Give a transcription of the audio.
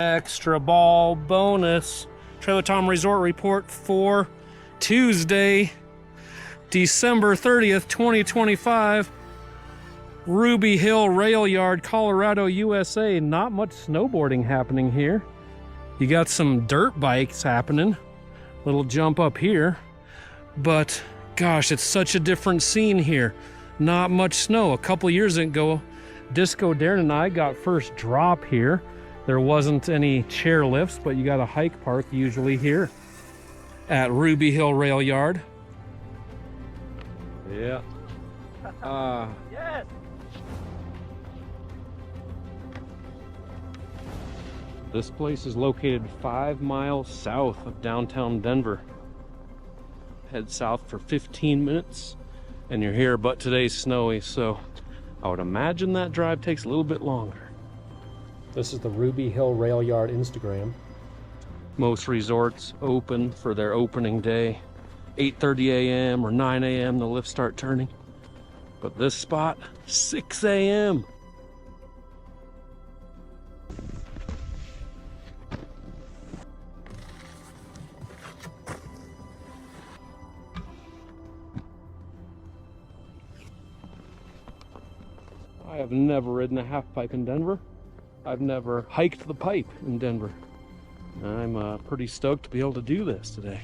Extra ball bonus. Trailer Tom Resort report for Tuesday, December 30th, 2025. Ruby Hill Rail Yard, Colorado, USA. Not much snowboarding happening here. You got some dirt bikes happening. Little jump up here. But gosh, it's such a different scene here. Not much snow. A couple years ago, Disco Darren and I got first drop here. There wasn't any chair lifts, but you got a hike park usually here at Ruby Hill Rail Yard. Yeah. Yes. This place is located 5 miles south of downtown Denver. Head south for 15 minutes and you're here, but today's snowy, so I would imagine that drive takes a little bit longer. This is the Ruby Hill Rail Yard Instagram. Most resorts open for their opening day. 8:30 a.m. or 9 a.m. the lifts start turning. But this spot, 6 a.m. I have never ridden a half pipe in Denver. I've never hiked the pipe in Denver. I'm pretty stoked to be able to do this today.